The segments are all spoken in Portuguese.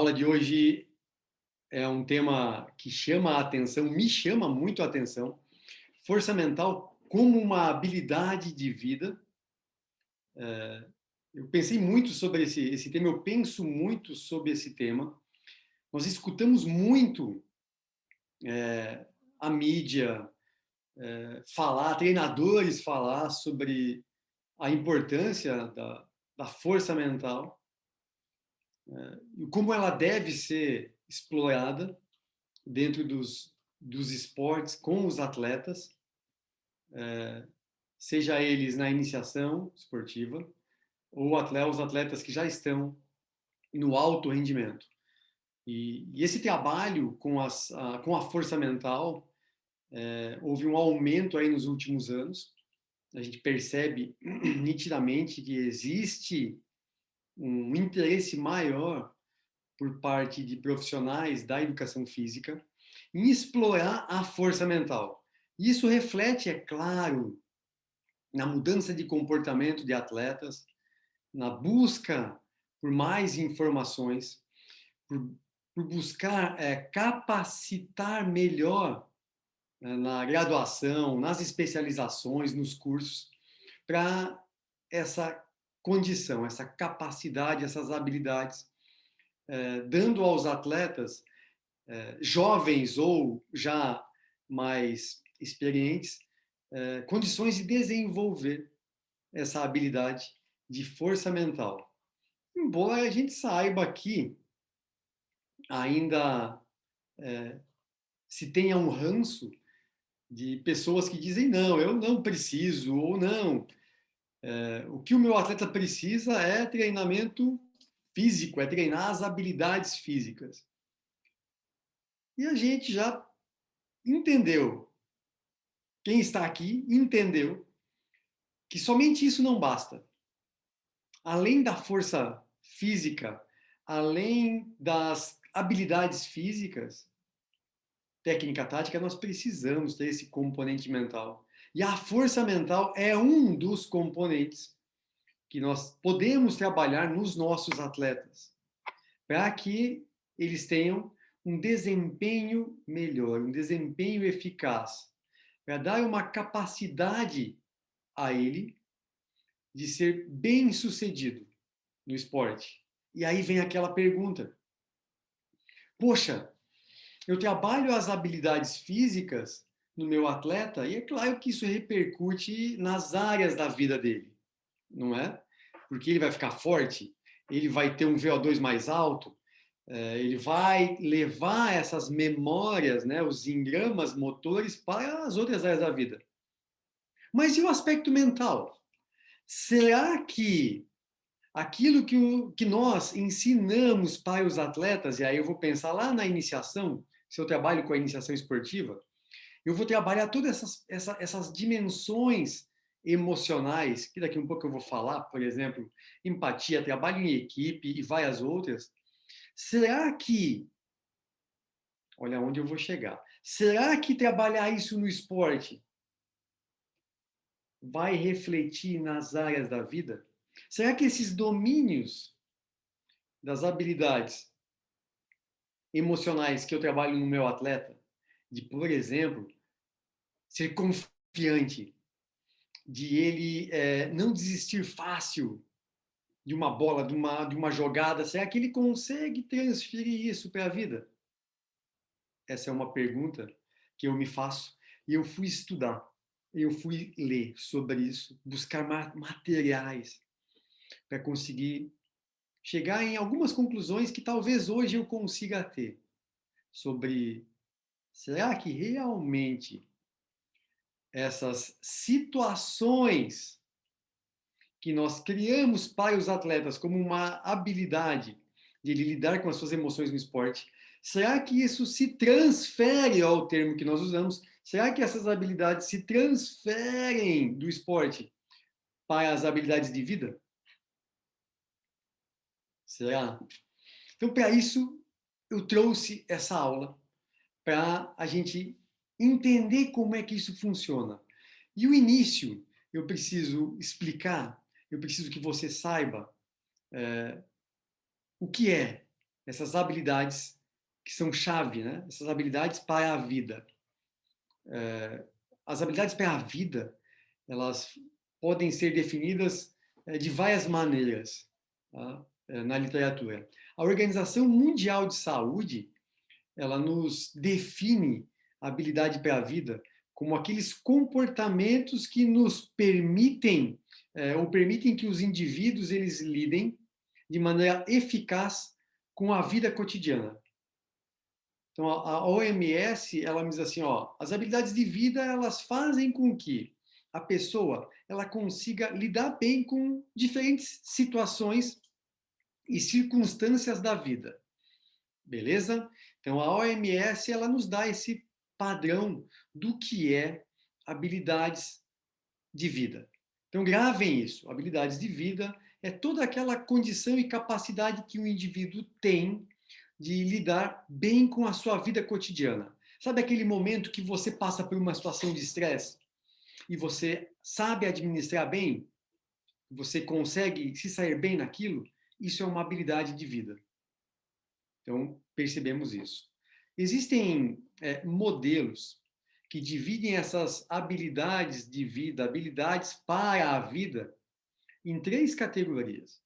aula de hoje é um tema que chama a atenção, me chama muito a atenção. Força mental como uma habilidade de vida. Eu pensei muito sobre esse tema, eu penso muito sobre esse tema. Nós escutamos muito a mídia falar, treinadores falar sobre a importância da força mental e como ela deve ser explorada dentro dos esportes com os atletas, seja eles na iniciação esportiva ou os atletas que já estão no alto rendimento. E esse trabalho com a força mental, houve um aumento aí nos últimos anos. A gente percebe nitidamente que existe um interesse maior por parte de profissionais da educação física em explorar a força mental. Isso reflete, é claro, na mudança de comportamento de atletas, na busca por mais informações, por, por buscar capacitar melhor na graduação, nas especializações, nos cursos, para essa condição, essa capacidade, essas habilidades, dando aos atletas jovens ou já mais experientes condições de desenvolver essa habilidade de força mental. Embora a gente saiba que ainda se tenha um ranço de pessoas que dizem não, eu não preciso, ou não, o que o meu atleta precisa é treinamento físico, é treinar as habilidades físicas. E a gente já entendeu, quem está aqui entendeu, que somente isso não basta. Além da força física, além das habilidades físicas, técnica tática, nós precisamos ter esse componente mental. E a força mental é um dos componentes que nós podemos trabalhar nos nossos atletas, para que eles tenham um desempenho melhor, um desempenho eficaz, para dar uma capacidade a ele de ser bem-sucedido no esporte. E aí vem aquela pergunta: poxa, eu trabalho as habilidades físicas no meu atleta e é claro que isso repercute nas áreas da vida dele, não é? Porque ele vai ficar forte, ele vai ter um VO2 mais alto, ele vai levar essas memórias, né, os engramas motores para as outras áreas da vida. Mas e o aspecto mental? Será que aquilo que nós ensinamos para os atletas, e aí eu vou pensar lá na iniciação, se eu trabalho com a iniciação esportiva, eu vou trabalhar todas essas dimensões emocionais, que daqui a um pouco eu vou falar, por exemplo, empatia, trabalho em equipe e várias outras. Será que, olha onde eu vou chegar, será que trabalhar isso no esporte vai refletir nas áreas da vida? Será que esses domínios das habilidades emocionais que eu trabalho no meu atleta, de, por exemplo, ser confiante, de ele não desistir fácil de uma bola, de uma jogada, será que ele consegue transferir isso para a vida? Essa é uma pergunta que eu me faço e eu fui estudar, eu fui ler sobre isso, buscar materiais para conseguir chegar em algumas conclusões que talvez hoje eu consiga ter sobre será que realmente essas situações que nós criamos para os atletas como uma habilidade de ele lidar com as suas emoções no esporte, será que isso se transfere ao termo que nós usamos? Será que essas habilidades se transferem do esporte para as habilidades de vida? Será? Então, para isso, eu trouxe essa aula para a gente entender como é que isso funciona. E o início, eu preciso explicar, eu preciso que você saiba o que é essas habilidades que são chave, né? Essas habilidades para a vida. As habilidades para a vida, elas podem ser definidas de várias maneiras, tá? Na literatura. A Organização Mundial de Saúde, ela nos define a habilidade para a vida como aqueles comportamentos que nos permitem, ou permitem que os indivíduos eles lidem de maneira eficaz com a vida cotidiana. Então, a OMS, ela me diz assim, ó, as habilidades de vida, elas fazem com que a pessoa ela consiga lidar bem com diferentes situações e circunstâncias da vida. Beleza? Então, a OMS, ela nos dá esse padrão do que é habilidades de vida. Então, gravem isso. Habilidades de vida é toda aquela condição e capacidade que o indivíduo tem de lidar bem com a sua vida cotidiana. Sabe aquele momento que você passa por uma situação de estresse e você sabe administrar bem? Você consegue se sair bem naquilo? Isso é uma habilidade de vida. Então, percebemos isso. Existem modelos que dividem essas habilidades de vida, habilidades para a vida, em três categorias.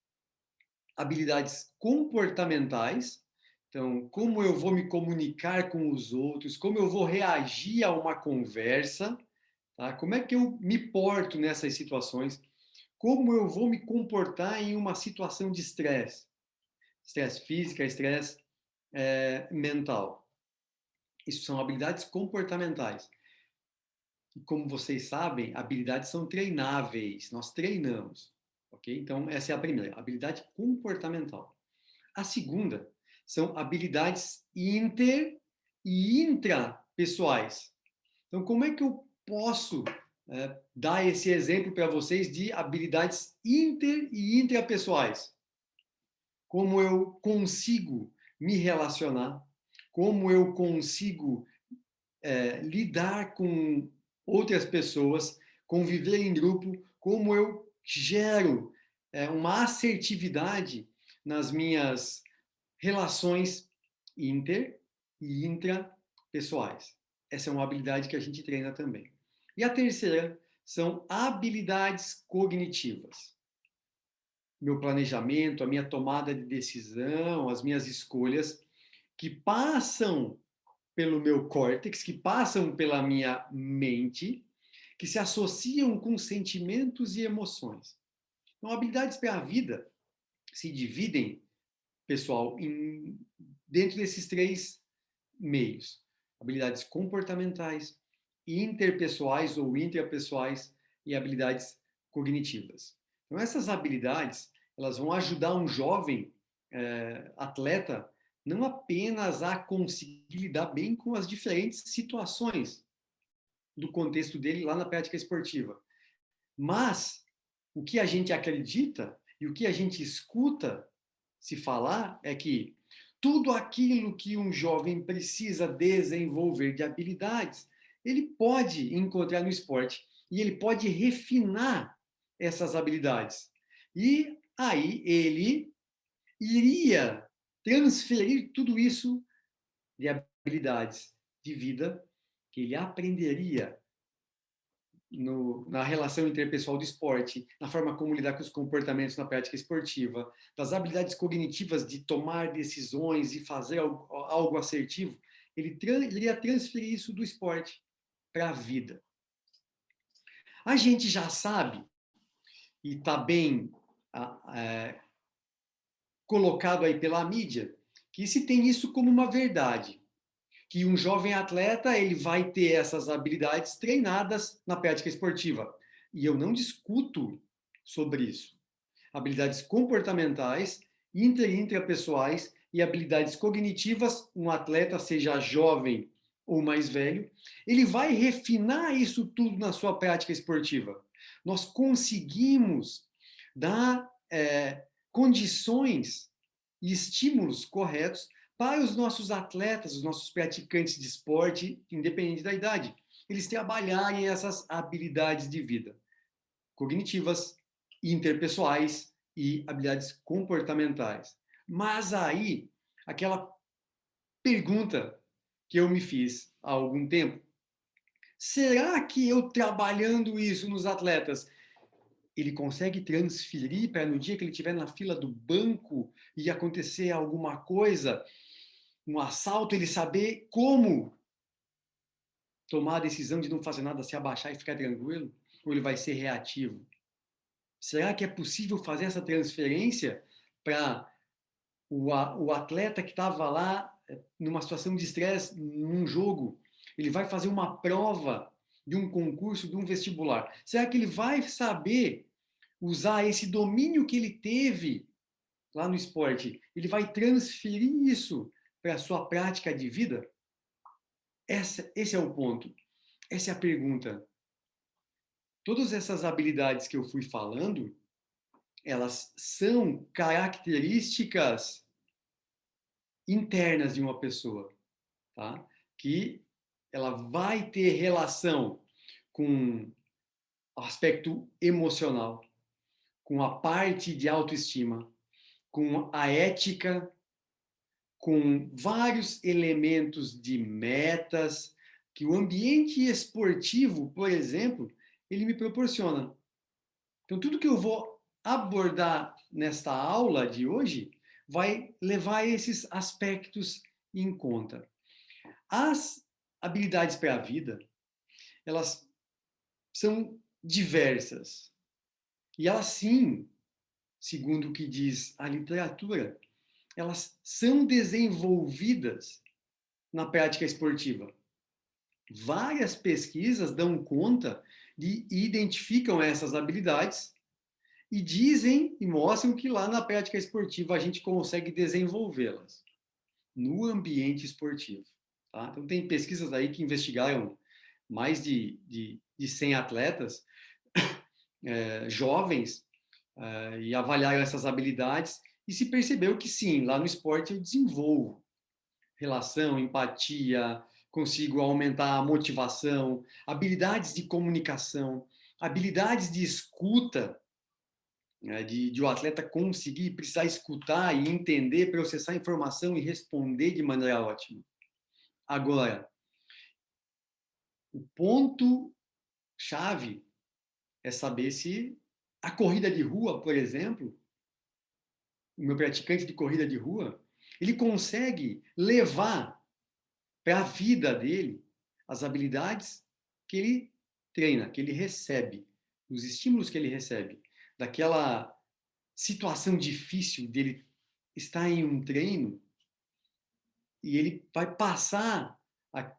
Habilidades comportamentais, então, como eu vou me comunicar com os outros, como eu vou reagir a uma conversa, tá? Como é que eu me porto nessas situações, como eu vou me comportar em uma situação de estresse, estresse físico, estresse mental. Isso são habilidades comportamentais. E como vocês sabem, habilidades são treináveis, nós treinamos, ok? Então, essa é a primeira, habilidade comportamental. A segunda são habilidades inter e intrapessoais. Então, como é que eu posso dar esse exemplo para vocês de habilidades inter e intrapessoais? Como eu consigo me relacionar, como eu consigo lidar com outras pessoas, conviver em grupo, como eu gero uma assertividade nas minhas relações inter e intrapessoais. Essa é uma habilidade que a gente treina também. E a terceira são habilidades cognitivas. Meu planejamento, a minha tomada de decisão, as minhas escolhas, que passam pelo meu córtex, que passam pela minha mente, que se associam com sentimentos e emoções. Então, habilidades para a vida se dividem, pessoal, dentro desses três meios. Habilidades comportamentais, interpessoais ou intrapessoais e habilidades cognitivas. Então, essas habilidades, elas vão ajudar um jovem atleta não apenas a conseguir lidar bem com as diferentes situações do contexto dele lá na prática esportiva, mas o que a gente acredita e o que a gente escuta se falar é que tudo aquilo que um jovem precisa desenvolver de habilidades, ele pode encontrar no esporte e ele pode refinar essas habilidades. E aí ele iria transferir tudo isso de habilidades de vida que ele aprenderia na relação interpessoal do esporte, na forma como lidar com os comportamentos na prática esportiva, das habilidades cognitivas de tomar decisões e fazer algo assertivo, ele iria transferir isso do esporte para a vida. A gente já sabe, e está bem colocado aí pela mídia, que se tem isso como uma verdade, que um jovem atleta ele vai ter essas habilidades treinadas na prática esportiva. E eu não discuto sobre isso. Habilidades comportamentais, intrapessoais e habilidades cognitivas, um atleta, seja jovem ou mais velho, ele vai refinar isso tudo na sua prática esportiva. Nós conseguimos dar condições e estímulos corretos para os nossos atletas, os nossos praticantes de esporte, independente da idade, eles trabalharem essas habilidades de vida, cognitivas, interpessoais e habilidades comportamentais. Mas aí aquela pergunta que eu me fiz há algum tempo. Será que eu trabalhando isso nos atletas, ele consegue transferir para no dia que ele estiver na fila do banco e acontecer alguma coisa, um assalto, ele saber como tomar a decisão de não fazer nada, se abaixar e ficar tranquilo? Ou ele vai ser reativo? Será que é possível fazer essa transferência para o atleta que estava lá numa situação de estresse, num jogo? Ele vai fazer uma prova de um concurso, de um vestibular. Será que ele vai saber usar esse domínio que ele teve lá no esporte? Ele vai transferir isso para a sua prática de vida? Esse é o ponto. Essa é a pergunta. Todas essas habilidades que eu fui falando, elas são características internas de uma pessoa, tá? Que ela vai ter relação com o aspecto emocional, com a parte de autoestima, com a ética, com vários elementos de metas que o ambiente esportivo, por exemplo, ele me proporciona. Então, tudo que eu vou abordar nesta aula de hoje vai levar esses aspectos em conta. As habilidades para a vida, elas são diversas. E elas sim, segundo o que diz a literatura, elas são desenvolvidas na prática esportiva. Várias pesquisas dão conta e identificam essas habilidades e dizem e mostram que lá na prática esportiva a gente consegue desenvolvê-las no ambiente esportivo. Tá? Então, tem pesquisas aí que investigaram mais de 100 atletas jovens e avaliaram essas habilidades e se percebeu que sim, lá no esporte eu desenvolvo relação, empatia, consigo aumentar a motivação, habilidades de comunicação, habilidades de escuta, né, de o atleta conseguir precisar escutar e entender, processar informação e responder de maneira ótima. Agora, o ponto chave é saber se a corrida de rua, por exemplo, o meu praticante de corrida de rua, ele consegue levar para a vida dele as habilidades que ele treina, que ele recebe, os estímulos que ele recebe, daquela situação difícil dele estar em um treino e ele vai passar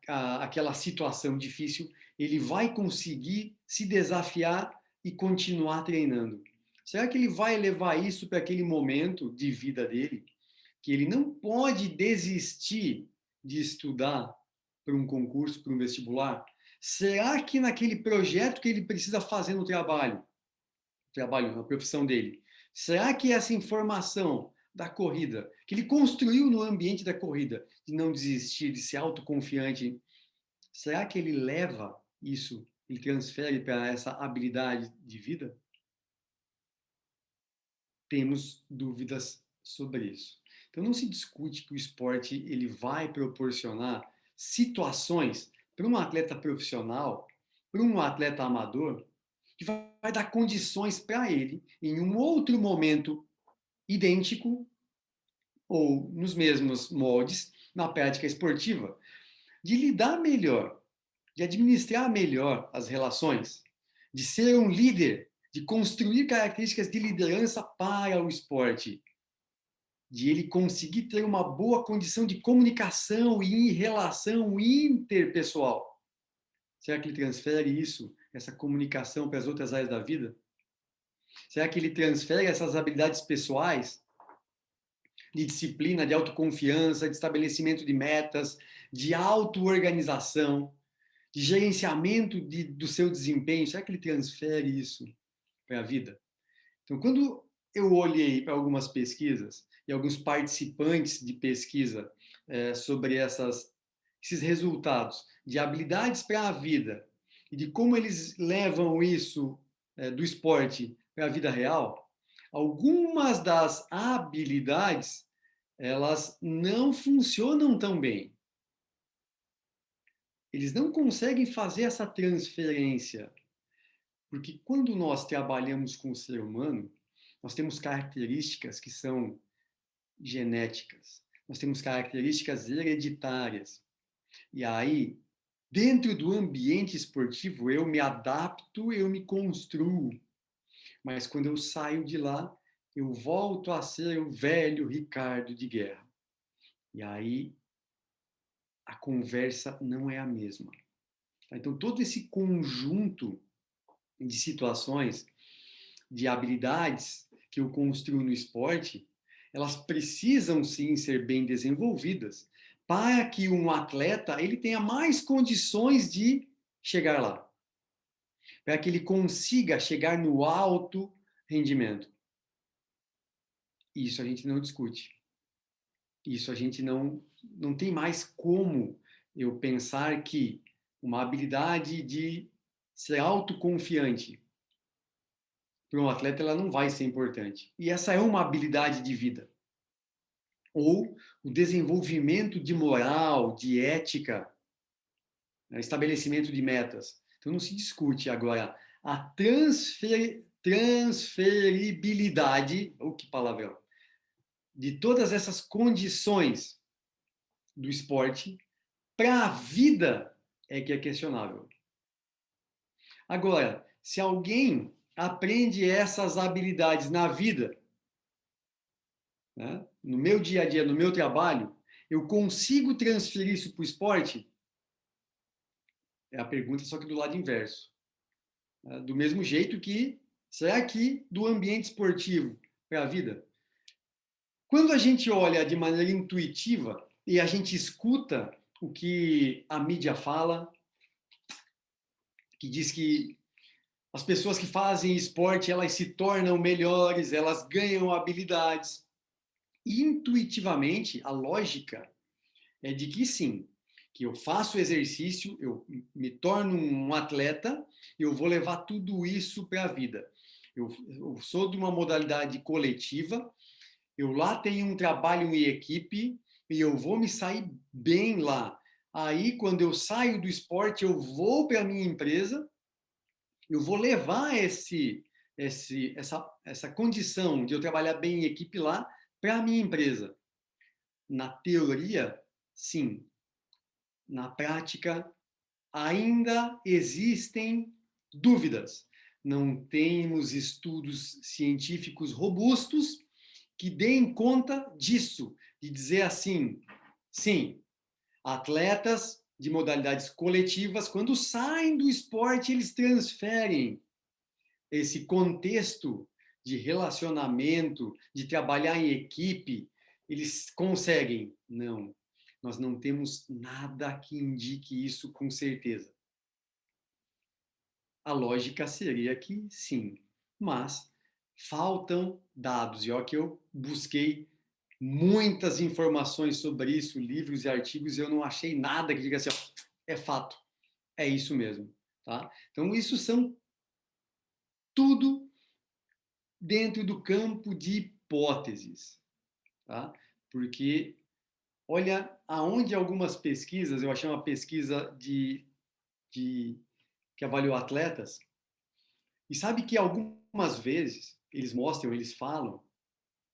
aquela situação difícil, ele vai conseguir se desafiar e continuar treinando. Será que ele vai levar isso para aquele momento de vida dele, que ele não pode desistir de estudar para um concurso, para um vestibular? Será que naquele projeto que ele precisa fazer no trabalho, na profissão dele, será que essa informação da corrida, que ele construiu no ambiente da corrida, de não desistir, de ser autoconfiante, será que ele leva isso, ele transfere para essa habilidade de vida? Temos dúvidas sobre isso. Então não se discute que o esporte ele vai proporcionar situações para um atleta profissional, para um atleta amador, que vai dar condições para ele, em um outro momento idêntico ou nos mesmos moldes, na prática esportiva, de lidar melhor, de administrar melhor as relações, de ser um líder, de construir características de liderança para o esporte, de ele conseguir ter uma boa condição de comunicação e relação interpessoal. Será que ele transfere isso, essa comunicação para as outras áreas da vida? Será que ele transfere essas habilidades pessoais de disciplina, de autoconfiança, de estabelecimento de metas, de auto-organização, de gerenciamento do seu desempenho? Será que ele transfere isso para a vida? Então, quando eu olhei para algumas pesquisas e alguns participantes de pesquisa sobre esses resultados de habilidades para a vida e de como eles levam isso do esporte para a vida real, algumas das habilidades elas não funcionam tão bem. Eles não conseguem fazer essa transferência, porque quando nós trabalhamos com o ser humano, nós temos características que são genéticas, nós temos características hereditárias. E aí, dentro do ambiente esportivo, eu me adapto, eu me construo. Mas quando eu saio de lá, eu volto a ser o velho Ricardo de Guerra. E aí, a conversa não é a mesma. Então, todo esse conjunto de situações, de habilidades que eu construo no esporte, elas precisam sim ser bem desenvolvidas para que um atleta ele tenha mais condições de chegar lá, para que ele consiga chegar no alto rendimento. Isso a gente não discute. Isso a gente não tem mais como eu pensar que uma habilidade de ser autoconfiante para um atleta ela não vai ser importante. E essa é uma habilidade de vida. Ou o desenvolvimento de moral, de ética, né, estabelecimento de metas. Então não se discute agora a transferibilidade, ou que palavrão, de todas essas condições do esporte para a vida é que é questionável. Agora, se alguém aprende essas habilidades na vida, né, no meu dia a dia, no meu trabalho, eu consigo transferir isso para o esporte? É a pergunta, só que do lado inverso. Do mesmo jeito que, será que do ambiente esportivo para a vida? Quando a gente olha de maneira intuitiva e a gente escuta o que a mídia fala, que diz que as pessoas que fazem esporte, elas se tornam melhores, elas ganham habilidades. Intuitivamente, a lógica é de que sim, que eu faço exercício, eu me torno um atleta, eu vou levar tudo isso para a vida. Eu sou de uma modalidade coletiva, eu lá tenho um trabalho em equipe e eu vou me sair bem lá. Aí, quando eu saio do esporte, eu vou para a minha empresa, eu vou levar essa condição de eu trabalhar bem em equipe lá para a minha empresa. Na teoria, sim. Na prática, ainda existem dúvidas. Não temos estudos científicos robustos que deem conta disso, de dizer assim, sim, atletas de modalidades coletivas, quando saem do esporte, eles transferem esse contexto de relacionamento, de trabalhar em equipe, eles conseguem. Não, nós não temos nada que indique isso com certeza. A lógica seria que sim, mas faltam dados. E ó, que eu busquei muitas informações sobre isso, livros e artigos, e eu não achei nada que diga assim, ó, é fato, é isso mesmo. Tá? Então, isso são tudo dentro do campo de hipóteses. Tá? Porque olha aonde algumas pesquisas, eu achei uma pesquisa de que avaliou atletas, e sabe que algumas vezes eles mostram, eles falam,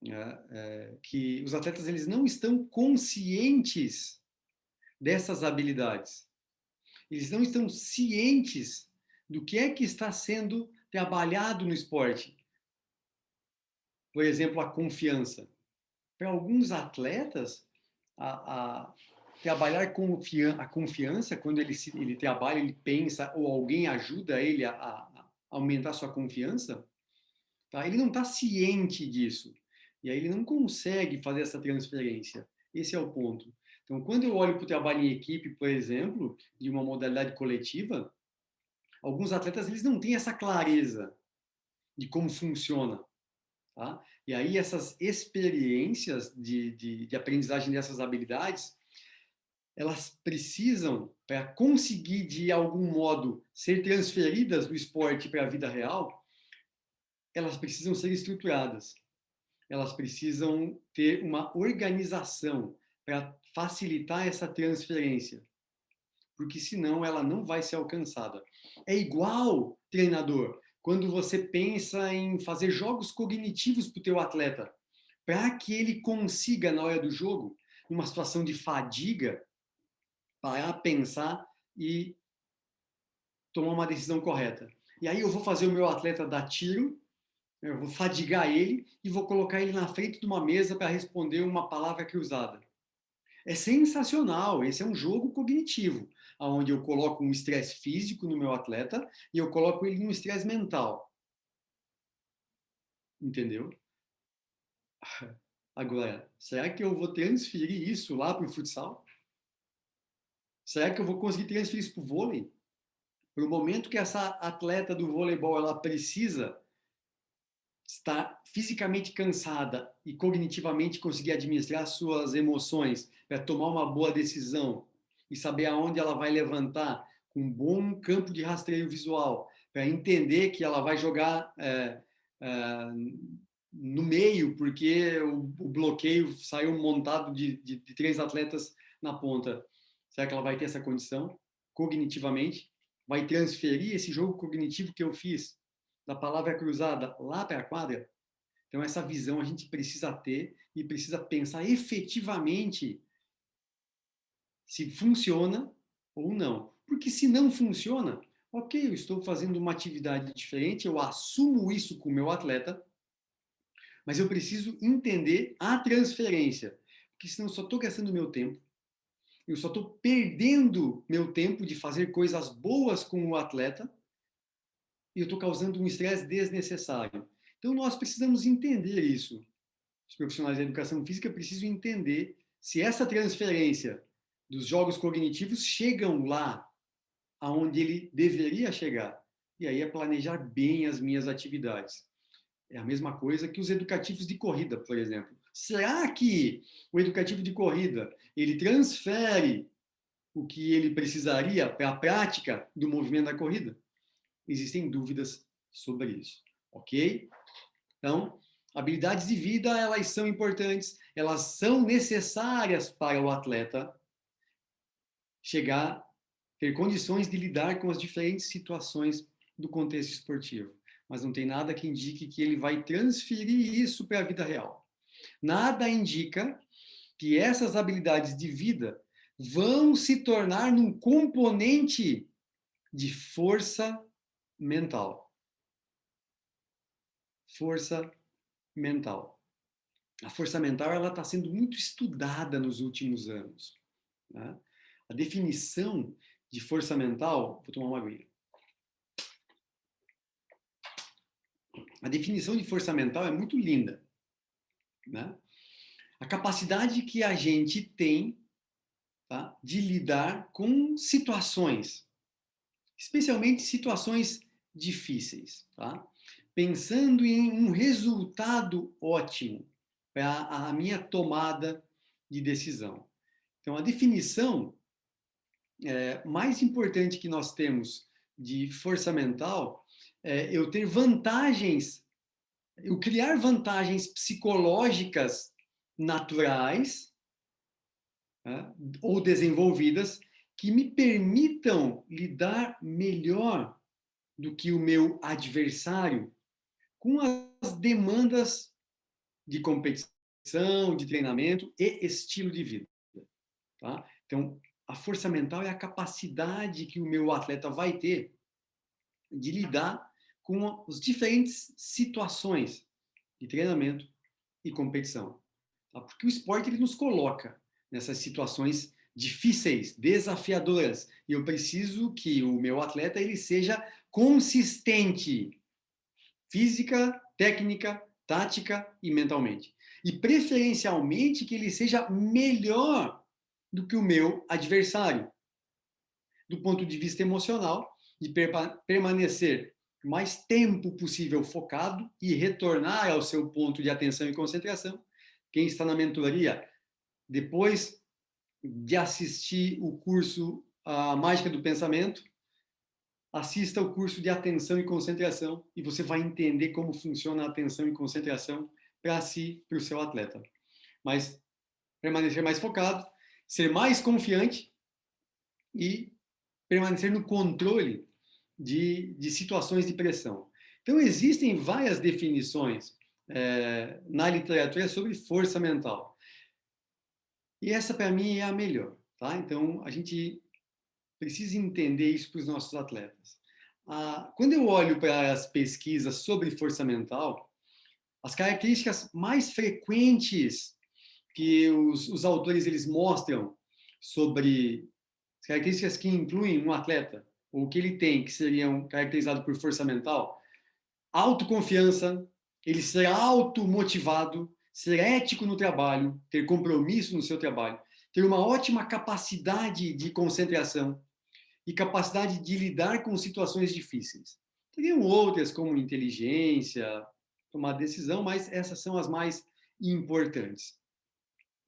né, que os atletas eles não estão conscientes dessas habilidades. Eles não estão cientes do que é que está sendo trabalhado no esporte. Por exemplo, a confiança. Para alguns atletas, a trabalhar a confiança, quando ele trabalha, ele pensa, ou alguém ajuda ele a aumentar sua confiança, tá? Ele não está ciente disso. E aí ele não consegue fazer essa transferência. Esse é o ponto. Então, quando eu olho para o trabalho em equipe, por exemplo, de uma modalidade coletiva, alguns atletas eles não têm essa clareza de como funciona. Tá? E aí essas experiências de aprendizagem dessas habilidades, elas precisam, para conseguir de algum modo ser transferidas do esporte para a vida real, elas precisam ser estruturadas. elas precisam ter uma organização para facilitar essa transferência, porque senão ela não vai ser alcançada. É igual, treinador, quando você pensa em fazer jogos cognitivos para o teu atleta, para que ele consiga, na hora do jogo, numa situação de fadiga, parar, pensar e tomar uma decisão correta. E aí eu vou fazer o meu atleta dar tiro, eu vou fadigar ele e vou colocar ele na frente de uma mesa para responder uma palavra cruzada. É sensacional, esse é um jogo cognitivo, onde eu coloco um estresse físico no meu atleta e eu coloco ele num estresse mental. Entendeu? Agora, será que eu vou transferir isso lá para o futsal? Será que eu vou conseguir transferir isso para o vôlei? Para o momento que essa atleta do voleibol ela precisa estar fisicamente cansada e cognitivamente conseguir administrar suas emoções para tomar uma boa decisão e saber aonde ela vai levantar com um bom campo de rastreio visual, para entender que ela vai jogar no meio, porque o bloqueio saiu montado de 3 atletas na ponta. Será que ela vai ter essa condição cognitivamente? Vai transferir esse jogo cognitivo que eu fiz da palavra cruzada lá para a quadra? Então, essa visão a gente precisa ter e precisa pensar efetivamente se funciona ou não. Porque se não funciona, ok, eu estou fazendo uma atividade diferente, eu assumo isso com o meu atleta, mas eu preciso entender a transferência, porque senão eu só estou gastando meu tempo, eu só estou perdendo meu tempo de fazer coisas boas com o atleta e eu estou causando um estresse desnecessário. Então, nós precisamos entender isso. Os profissionais da educação física precisam entender se essa transferência dos jogos cognitivos chegam lá aonde ele deveria chegar. E aí é planejar bem as minhas atividades. É a mesma coisa que os educativos de corrida, por exemplo. Será que o educativo de corrida ele transfere o que ele precisaria para a prática do movimento da corrida? Existem dúvidas sobre isso, ok? Então, habilidades de vida, elas são importantes, elas são necessárias para o atleta chegar, ter condições de lidar com as diferentes situações do contexto esportivo. Mas não tem nada que indique que ele vai transferir isso para a vida real. Nada indica que essas habilidades de vida vão se tornar num componente de força mental. Força mental. A força mental ela está sendo muito estudada nos últimos anos. Né? A definição de força mental, vou tomar uma aguinha. A definição de força mental é muito linda. Né? A capacidade que a gente tem, tá, de lidar com situações, especialmente situações difíceis. Tá? Pensando em um resultado ótimo para a minha tomada de decisão. Então, a definição mais importante que nós temos de força mental é eu ter vantagens, eu criar vantagens psicológicas naturais, né, ou desenvolvidas que me permitam lidar melhor do que o meu adversário com as demandas de competição, de treinamento e estilo de vida. Tá? Então, a força mental é a capacidade que o meu atleta vai ter de lidar com as diferentes situações de treinamento e competição. Tá? Porque o esporte ele nos coloca nessas situações difíceis, desafiadoras, e eu preciso que o meu atleta ele seja consistente, física, técnica, tática e mentalmente. E preferencialmente que ele seja melhor do que o meu adversário, do ponto de vista emocional, de permanecer o mais tempo possível focado e retornar ao seu ponto de atenção e concentração. Quem está na mentoria, depois de assistir o curso A Mágica do Pensamento, assista o curso de atenção e concentração e você vai entender como funciona a atenção e concentração para si, para o seu atleta. Mas permanecer mais focado, ser mais confiante e permanecer no controle de situações de pressão. Então, existem várias definições na literatura sobre força mental. E essa, para mim, é a melhor. Tá? Então, a gente precisa entender isso para os nossos atletas. Quando eu olho para as pesquisas sobre força mental, as características mais frequentes que os autores eles mostram sobre as características que incluem um atleta, ou o que ele tem, que seriam caracterizados por força mental: autoconfiança, ele ser automotivado, ser ético no trabalho, ter compromisso no seu trabalho, ter uma ótima capacidade de concentração e capacidade de lidar com situações difíceis. Teriam outras, como inteligência, tomar decisão, mas essas são as mais importantes.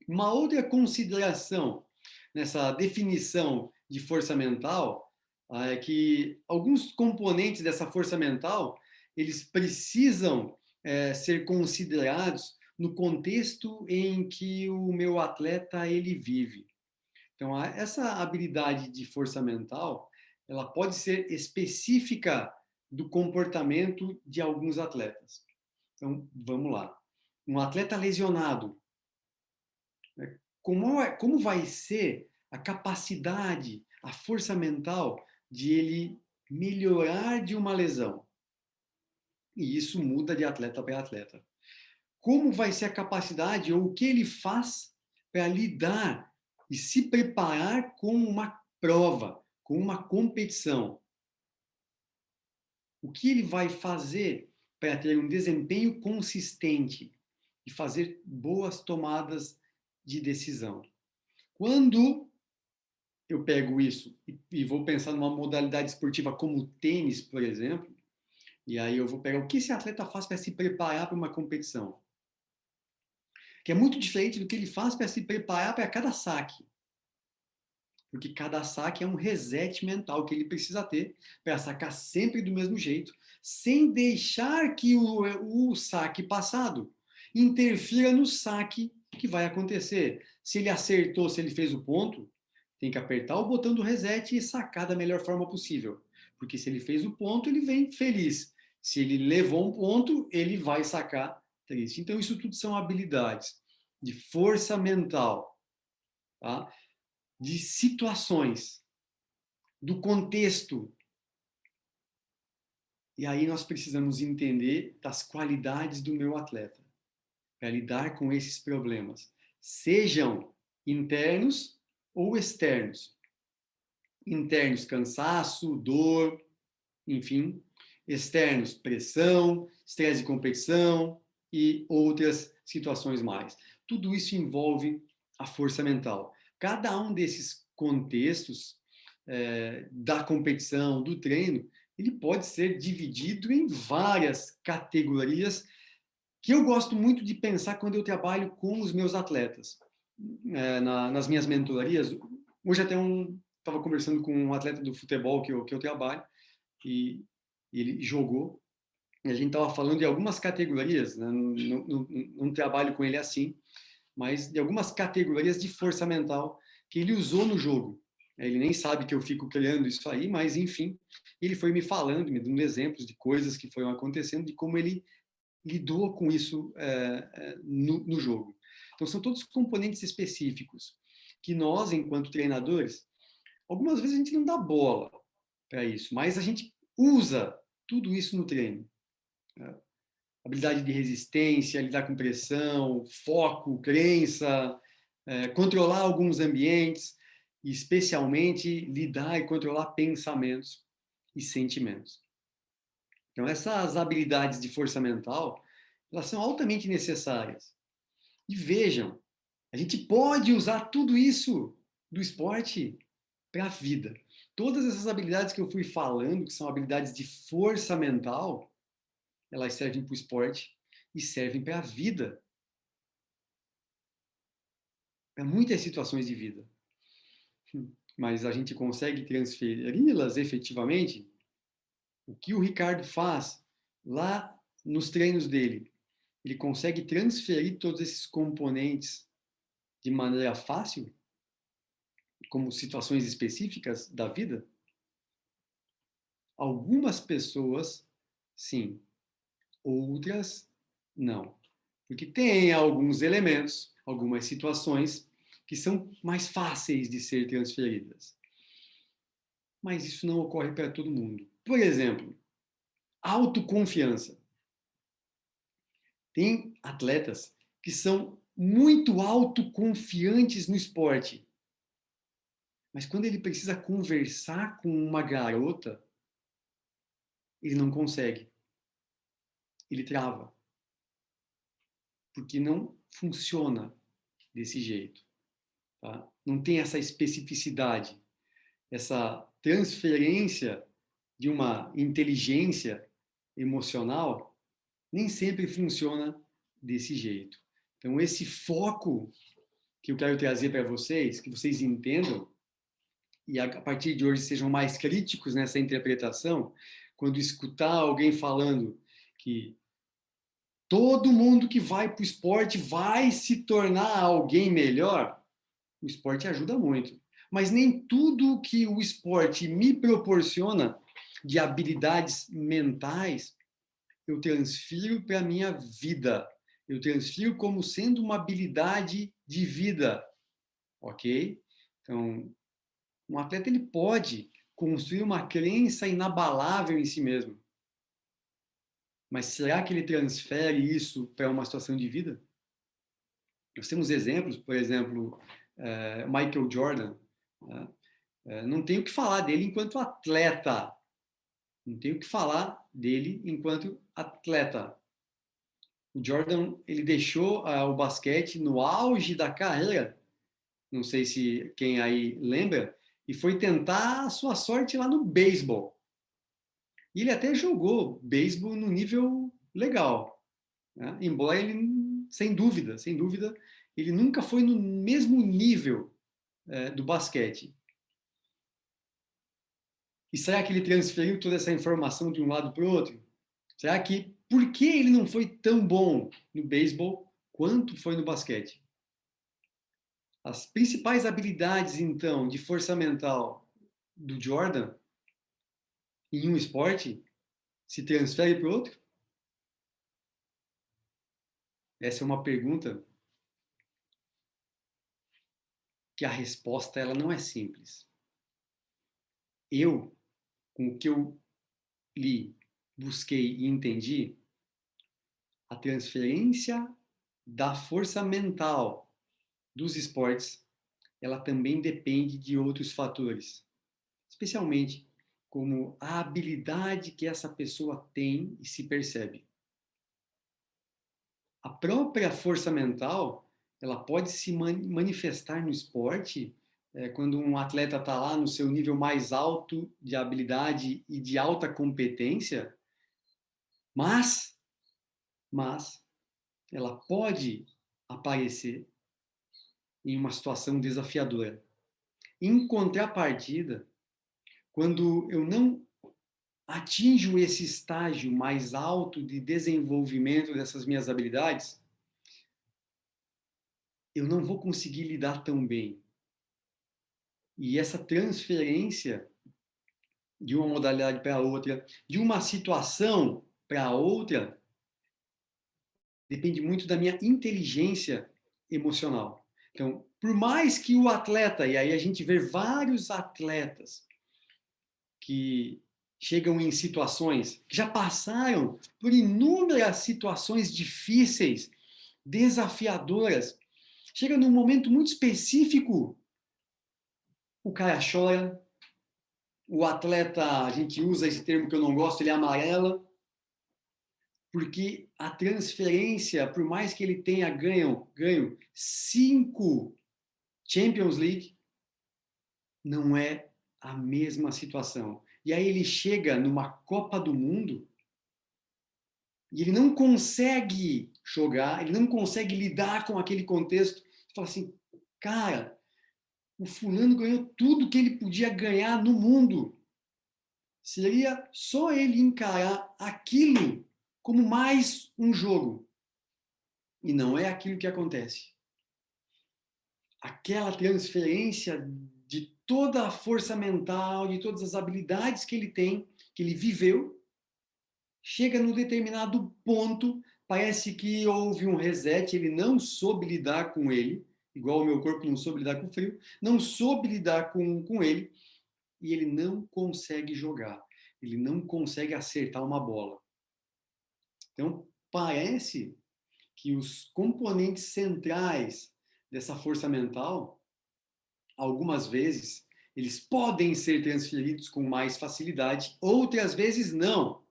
Uma outra consideração nessa definição de força mental é que alguns componentes dessa força mental eles precisam ser considerados no contexto em que o meu atleta ele vive. Então, essa habilidade de força mental, ela pode ser específica do comportamento de alguns atletas. Então, vamos lá. Um atleta lesionado, né? Como vai ser a capacidade, a força mental de ele melhorar de uma lesão? E isso muda de atleta para atleta. Como vai ser a capacidade ou o que ele faz para lidar e se preparar com uma prova, com uma competição? O que ele vai fazer para ter um desempenho consistente e fazer boas tomadas de decisão? Quando eu pego isso e vou pensar numa modalidade esportiva como o tênis, por exemplo, e aí eu vou pegar o que esse atleta faz para se preparar para uma competição, que é muito diferente do que ele faz para se preparar para cada saque, porque cada saque é um reset mental que ele precisa ter para sacar sempre do mesmo jeito, sem deixar que o saque passado interfira no saque que vai acontecer. Se ele acertou, se ele fez o ponto, tem que apertar o botão do reset e sacar da melhor forma possível. Porque se ele fez o ponto, ele vem feliz. Se ele levou um ponto, ele vai sacar triste. Então, isso tudo são habilidades de força mental, tá? De situações, do contexto. E aí nós precisamos entender das qualidades do meu atleta para lidar com esses problemas, sejam internos ou externos. Internos, cansaço, dor, enfim. Externos, pressão, estresse de competição e outras situações mais. Tudo isso envolve a força mental. Cada um desses contextos da competição, do treino, ele pode ser dividido em várias categorias que eu gosto muito de pensar quando eu trabalho com os meus atletas. Nas minhas mentorias, hoje até estava conversando com um atleta do futebol que eu trabalho, e ele jogou, e a gente estava falando de algumas categorias, né? Não trabalho com ele assim, mas de algumas categorias de força mental que ele usou no jogo. Ele nem sabe que eu fico criando isso aí, mas enfim, ele foi me falando, me dando exemplos de coisas que foram acontecendo, de como ele lidou com isso no jogo. Então, são todos componentes específicos que nós, enquanto treinadores, algumas vezes a gente não dá bola para isso, mas a gente usa tudo isso no treino. Habilidade de resistência, lidar com pressão, foco, crença, controlar alguns ambientes, e especialmente lidar e controlar pensamentos e sentimentos. Então, essas habilidades de força mental, elas são altamente necessárias. E vejam, a gente pode usar tudo isso do esporte para a vida. Todas essas habilidades que eu fui falando, que são habilidades de força mental, elas servem para o esporte e servem para a vida. Para muitas situações de vida. Mas a gente consegue transferi-las efetivamente? O que o Ricardo faz lá nos treinos dele? ele consegue transferir todos esses componentes de maneira fácil, como situações específicas da vida? Algumas pessoas, sim. Outras, não. Porque tem alguns elementos, algumas situações que são mais fáceis de ser transferidas. Mas isso não ocorre para todo mundo. Por exemplo, autoconfiança. Tem atletas que são muito autoconfiantes no esporte, mas quando ele precisa conversar com uma garota, ele não consegue. Ele trava, porque não funciona desse jeito. Tá? Não tem essa especificidade, essa transferência de uma inteligência emocional, nem sempre funciona desse jeito. Então, esse foco que eu quero trazer para vocês, que vocês entendam, e a partir de hoje sejam mais críticos nessa interpretação, quando escutar alguém falando que todo mundo que vai para o esporte vai se tornar alguém melhor, o esporte ajuda muito. Mas nem tudo que o esporte me proporciona de habilidades mentais, eu transfiro para a minha vida. Eu transfiro como sendo uma habilidade de vida, ok? Então, um atleta ele pode construir uma crença inabalável em si mesmo. Mas será que ele transfere isso para uma situação de vida? Nós temos exemplos, por exemplo, Michael Jordan. Né? Não tenho o que falar dele enquanto atleta. Não tenho o que falar dele enquanto atleta. O Jordan, ele deixou o basquete no auge da carreira, não sei se quem aí lembra, e foi tentar a sua sorte lá no beisebol. E ele até jogou beisebol no nível legal, né? Embora ele, sem dúvida, ele nunca foi no mesmo nível do basquete. E será que ele transferiu toda essa informação de um lado para o outro? Será que por que ele não foi tão bom no beisebol quanto foi no basquete? As principais habilidades, então, de força mental do Jordan em um esporte se transfere para o outro? Essa é uma pergunta que a resposta ela não é simples. Eu, com o que eu li, busquei e entendi, a transferência da força mental dos esportes, ela também depende de outros fatores, especialmente como a habilidade que essa pessoa tem e se percebe. A própria força mental, ela pode se manifestar no esporte quando um atleta está lá no seu nível mais alto de habilidade e de alta competência, mas ela pode aparecer em uma situação desafiadora. Em contrapartida, quando eu não atinjo esse estágio mais alto de desenvolvimento dessas minhas habilidades, eu não vou conseguir lidar tão bem. E essa transferência de uma modalidade para outra, de uma situação para outra, depende muito da minha inteligência emocional. Então, por mais que o atleta, e aí a gente vê vários atletas que chegam em situações, que já passaram por inúmeras situações difíceis, desafiadoras, chega num momento muito específico, o cara chora, o atleta, a gente usa esse termo que eu não gosto, ele amarela, porque a transferência, por mais que ele tenha ganho 5 Champions League, não é a mesma situação. E aí ele chega numa Copa do Mundo e ele não consegue jogar, ele não consegue lidar com aquele contexto. Ele fala assim, cara, o fulano ganhou tudo que ele podia ganhar no mundo. Seria só ele encarar aquilo como mais um jogo. E não é aquilo que acontece. Aquela transferência de toda a força mental, de todas as habilidades que ele tem, que ele viveu, chega num determinado ponto, parece que houve um reset, ele não soube lidar com ele, igual o meu corpo não soube lidar com o frio, não soube lidar com ele, e ele não consegue jogar, ele não consegue acertar uma bola. Então, parece que os componentes centrais dessa força mental, algumas vezes, eles podem ser transferidos com mais facilidade, outras vezes não.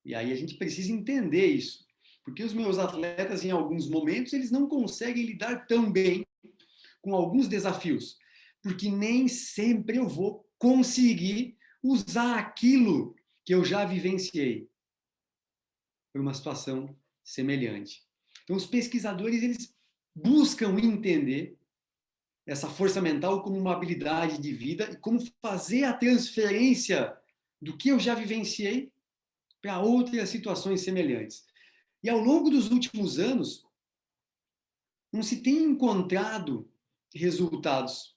E aí a gente precisa entender isso. Porque os meus atletas, em alguns momentos, eles não conseguem lidar tão bem com alguns desafios. Porque nem sempre eu vou conseguir usar aquilo que eu já vivenciei para uma situação semelhante. Então, os pesquisadores, eles buscam entender essa força mental como uma habilidade de vida e como fazer a transferência do que eu já vivenciei para outras situações semelhantes. E ao longo dos últimos anos, não se tem encontrado resultados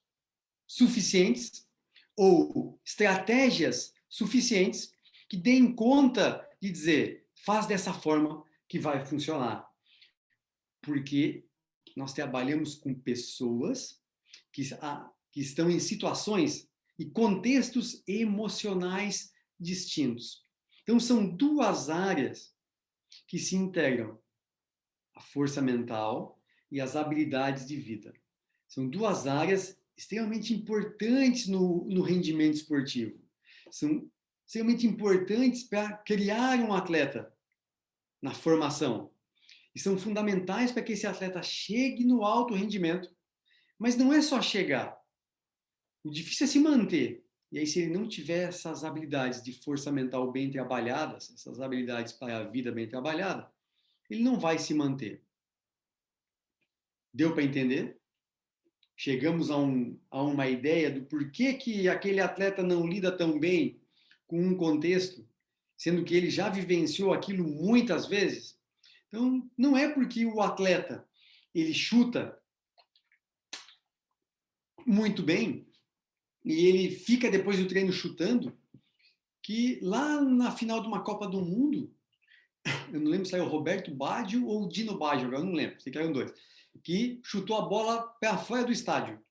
suficientes ou estratégias suficientes que deem conta de dizer, faz dessa forma que vai funcionar. Porque nós trabalhamos com pessoas que estão em situações e contextos emocionais distintos. Então, são duas áreas que se integram: a força mental e as habilidades de vida. São duas áreas extremamente importantes no rendimento esportivo. São extremamente importantes para criar um atleta na formação. E são fundamentais para que esse atleta chegue no alto rendimento. Mas não é só chegar. O difícil é se manter. E aí, se ele não tiver essas habilidades de força mental bem trabalhadas, essas habilidades para a vida bem trabalhada, ele não vai se manter. Deu para entender? Chegamos a uma ideia do porquê que aquele atleta não lida tão bem com um contexto, sendo que ele já vivenciou aquilo muitas vezes? Então, não é porque o atleta ele chuta muito bem e ele fica depois do treino chutando, que lá na final de uma Copa do Mundo, eu não lembro se era o Roberto Baggio ou o Dino Baggio, agora eu não lembro, sei que eram dois, que chutou a bola para fora do estádio.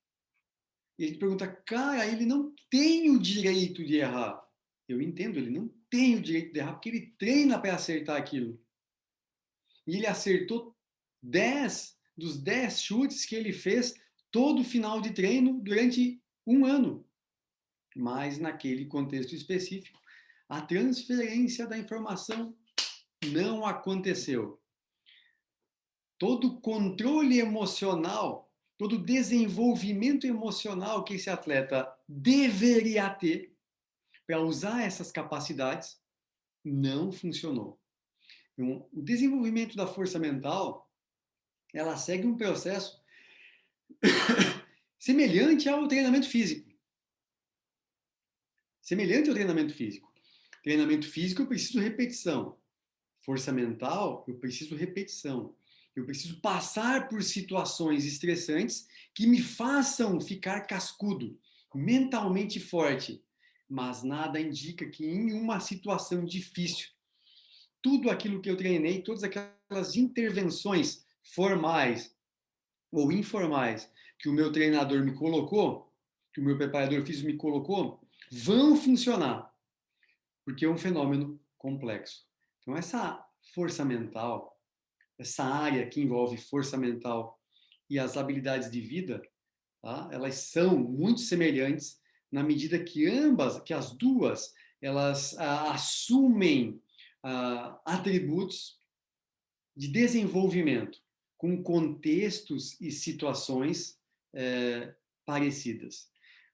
E a gente pergunta, cara, ele não tem o direito de errar. Eu entendo, ele não tem o direito de errar porque ele treina para acertar aquilo. E ele acertou 10 dos 10 chutes que ele fez todo final de treino durante um ano. Mas naquele contexto específico, a transferência da informação não aconteceu. Todo controle emocional, todo desenvolvimento emocional que esse atleta deveria ter para usar essas capacidades não funcionou. Então, o desenvolvimento da força mental, ela segue um processo semelhante ao treinamento físico. Semelhante ao treinamento físico. Treinamento físico, eu preciso repetição. Força mental, eu preciso repetição. Eu preciso passar por situações estressantes que me façam ficar cascudo, mentalmente forte. Mas nada indica que em uma situação difícil, tudo aquilo que eu treinei, todas aquelas intervenções formais ou informais que o meu treinador me colocou, que o meu preparador físico me colocou, vão funcionar, porque é um fenômeno complexo. Então, essa força mental, essa área que envolve força mental e as habilidades de vida, tá? Elas são muito semelhantes na medida que que as duas, elas assumem atributos de desenvolvimento com contextos e situações parecidas.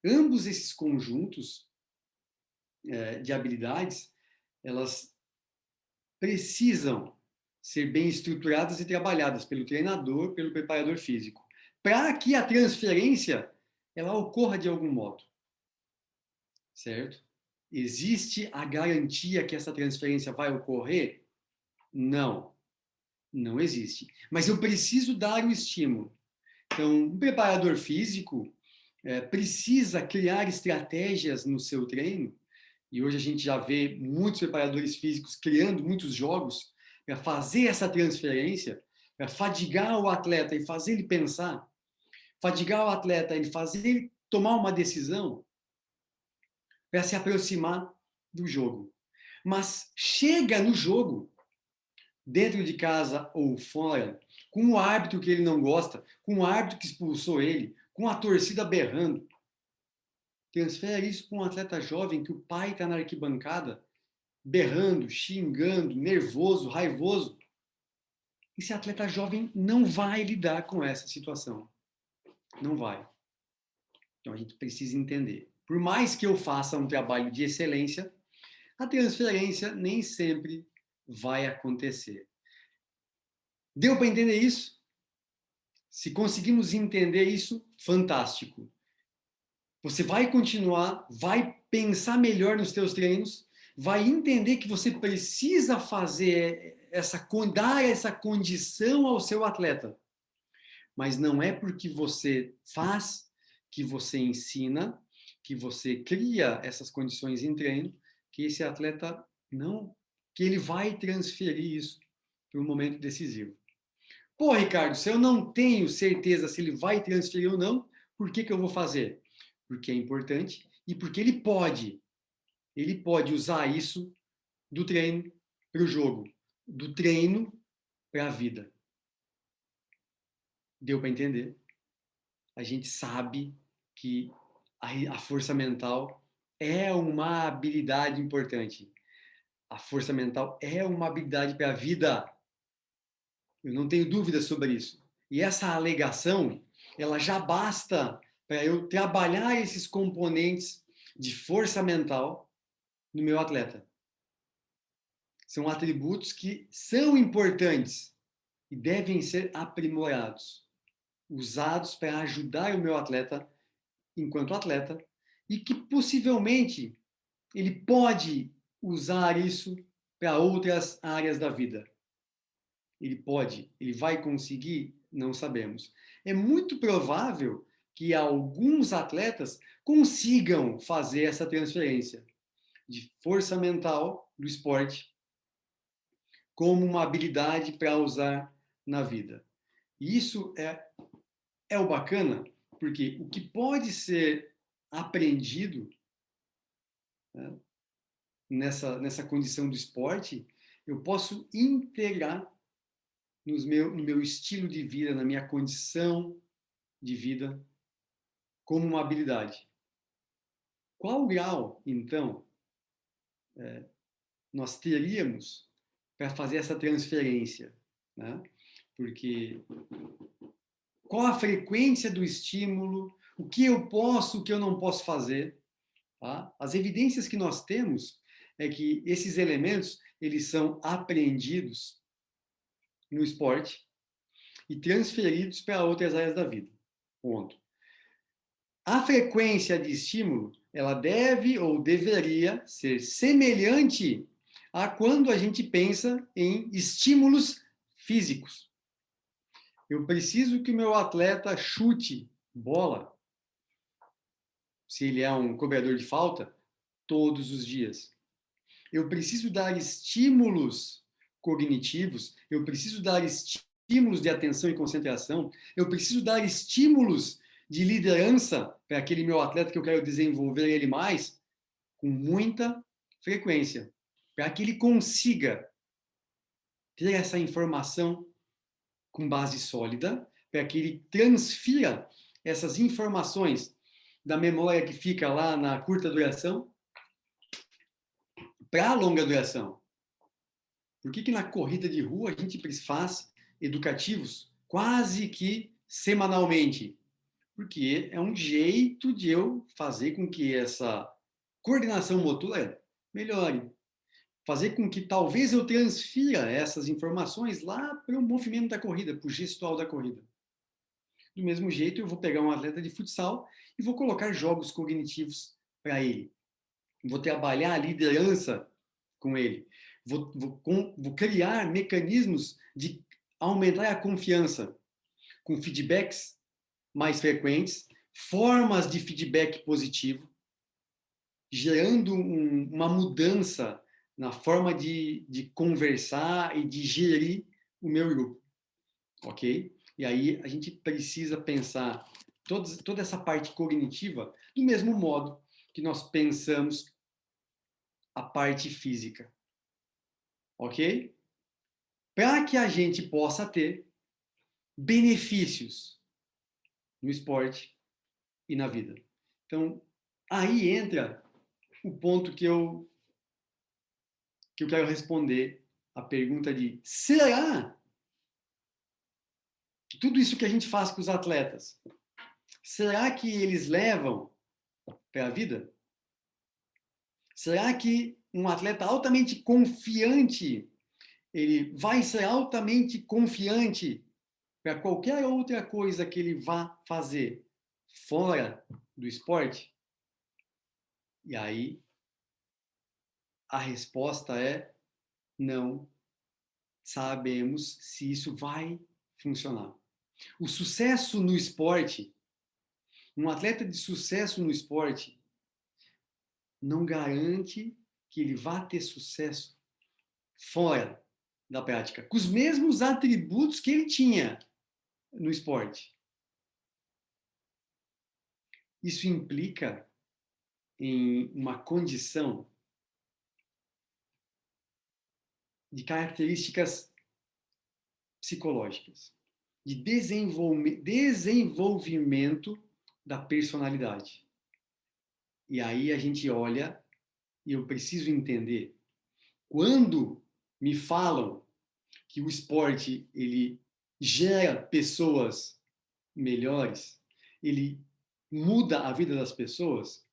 Ambos esses conjuntos de habilidades, elas precisam ser bem estruturadas e trabalhadas pelo treinador, pelo preparador físico, para que a transferência ela ocorra de algum modo, certo? Existe a garantia que essa transferência vai ocorrer? Não. Não existe. Mas eu preciso dar o estímulo. Então, um preparador físico precisa criar estratégias no seu treino, e hoje a gente já vê muitos preparadores físicos criando muitos jogos para fazer essa transferência, para fadigar o atleta e fazer ele pensar, fadigar o atleta e fazer ele tomar uma decisão para se aproximar do jogo. Mas chega no jogo, dentro de casa ou fora, com um árbitro que ele não gosta, com um árbitro que expulsou ele, com a torcida berrando. Transfere isso para um atleta jovem que o pai está na arquibancada, berrando, xingando, nervoso, raivoso. Esse atleta jovem não vai lidar com essa situação. Não vai. Então a gente precisa entender. Por mais que eu faça um trabalho de excelência, a transferência nem sempre vai acontecer. Deu para entender isso? Se conseguimos entender isso, fantástico. Você vai continuar, vai pensar melhor nos seus treinos, vai entender que você precisa fazer dar essa condição ao seu atleta. Mas não é porque você faz, que você ensina, que você cria essas condições em treino, que esse atleta não, que ele vai transferir isso para um momento decisivo. Pô, Ricardo, se eu não tenho certeza se ele vai transferir ou não, por que eu vou fazer? Porque é importante e porque ele pode. Ele pode usar isso do treino para o jogo, do treino para a vida. Deu para entender? A gente sabe que a força mental é uma habilidade importante. A força mental é uma habilidade para a vida. Eu não tenho dúvida sobre isso. E essa alegação, ela já basta para eu trabalhar esses componentes de força mental no meu atleta. São atributos que são importantes e devem ser aprimorados, usados para ajudar o meu atleta enquanto atleta e que possivelmente ele pode usar isso para outras áreas da vida. Ele pode, ele vai conseguir? Não sabemos. É muito provável que alguns atletas consigam fazer essa transferência de força mental do esporte como uma habilidade para usar na vida. E isso é o bacana, porque o que pode ser aprendido, né, nessa condição do esporte, eu posso integrar no meu estilo de vida, na minha condição de vida, como uma habilidade. Qual grau, então, nós teríamos para fazer essa transferência? Né? Porque qual a frequência do estímulo? O que eu posso, o que eu não posso fazer? Tá? As evidências que nós temos é que esses elementos eles são aprendidos no esporte e transferidos para outras áreas da vida. Ponto. A frequência de estímulo, ela deve ou deveria ser semelhante a quando a gente pensa em estímulos físicos. Eu preciso que o meu atleta chute bola, se ele é um cobrador de falta, todos os dias. Eu preciso dar estímulos cognitivos, eu preciso dar estímulos de atenção e concentração, eu preciso dar estímulos de liderança para aquele meu atleta que eu quero desenvolver ele mais, com muita frequência, para que ele consiga ter essa informação com base sólida, para que ele transfira essas informações da memória que fica lá na curta duração para a longa duração. Por que na corrida de rua a gente faz educativos quase que semanalmente? Porque é um jeito de eu fazer com que essa coordenação motora melhore. Fazer com que talvez eu transfira essas informações lá para o movimento da corrida, para o gestual da corrida. Do mesmo jeito, eu vou pegar um atleta de futsal e vou colocar jogos cognitivos para ele. Vou trabalhar a liderança com ele. Vou criar mecanismos de aumentar a confiança com feedbacks mais frequentes, formas de feedback positivo, gerando uma mudança na forma de conversar e de gerir o meu grupo, ok? E aí a gente precisa pensar toda essa parte cognitiva do mesmo modo que nós pensamos a parte física, ok? Para que a gente possa ter benefícios no esporte e na vida. Então, aí entra o ponto que eu quero responder a pergunta de: será que tudo isso que a gente faz com os atletas, será que eles levam para a vida? Será que um atleta altamente confiante, ele vai ser altamente confiante para qualquer outra coisa que ele vá fazer fora do esporte? E aí a resposta é: não sabemos se isso vai funcionar. O sucesso no esporte, um atleta de sucesso no esporte, não garante que ele vá ter sucesso fora da prática, com os mesmos atributos que ele tinha no esporte. Isso implica em uma condição de características psicológicas, de desenvolvimento da personalidade. E aí a gente olha e eu preciso entender, quando me falam que o esporte ele gera pessoas melhores, ele muda a vida das pessoas,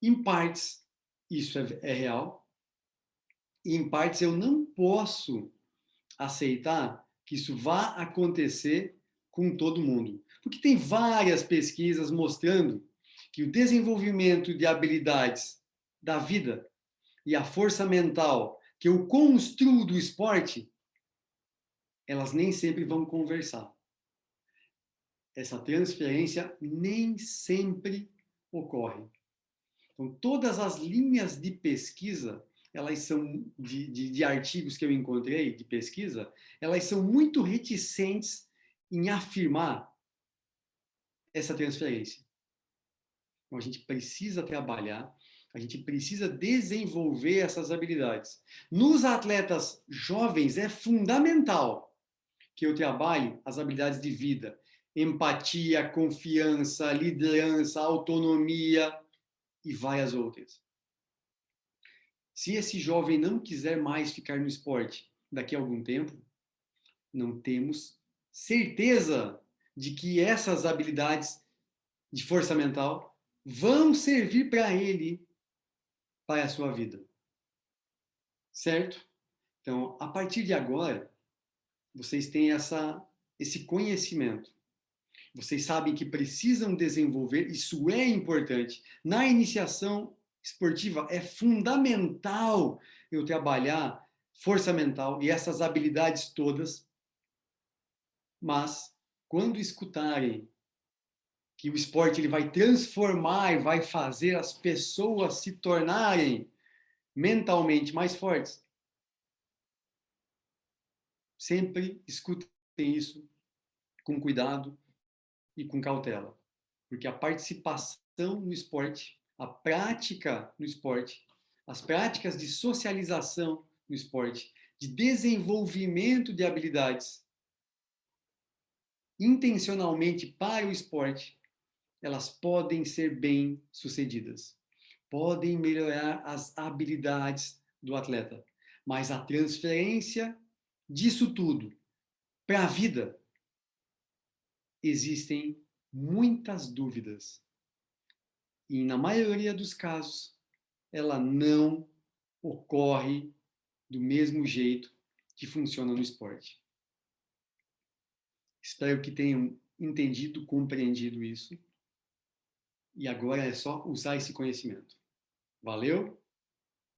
em partes isso é real, e em partes eu não posso aceitar que isso vá acontecer com todo mundo. Porque tem várias pesquisas mostrando que o desenvolvimento de habilidades da vida e a força mental que eu construo do esporte, elas nem sempre vão conversar. Essa transferência nem sempre ocorre. Então, todas as linhas de pesquisa, elas são de artigos que eu encontrei de pesquisa, elas são muito reticentes em afirmar essa transferência. Então, a gente precisa trabalhar, a gente precisa desenvolver essas habilidades. Nos atletas jovens é fundamental que eu trabalhe as habilidades de vida, empatia, confiança, liderança, autonomia e várias outras. Se esse jovem não quiser mais ficar no esporte daqui a algum tempo, não temos certeza de que essas habilidades de força mental vão servir para ele para a sua vida. Certo? Então, a partir de agora, vocês têm esse conhecimento. Vocês sabem que precisam desenvolver, isso é importante. Na iniciação esportiva é fundamental eu trabalhar força mental e essas habilidades todas, mas quando escutarem que o esporte ele vai transformar e vai fazer as pessoas se tornarem mentalmente mais fortes, sempre escutem isso com cuidado e com cautela, porque a participação no esporte, a prática no esporte, as práticas de socialização no esporte, de desenvolvimento de habilidades intencionalmente para o esporte, elas podem ser bem sucedidas, podem melhorar as habilidades do atleta, mas a transferência disso tudo para a vida existem muitas dúvidas. E na maioria dos casos, ela não ocorre do mesmo jeito que funciona no esporte. Espero que tenham entendido, compreendido isso. E agora é só usar esse conhecimento. Valeu?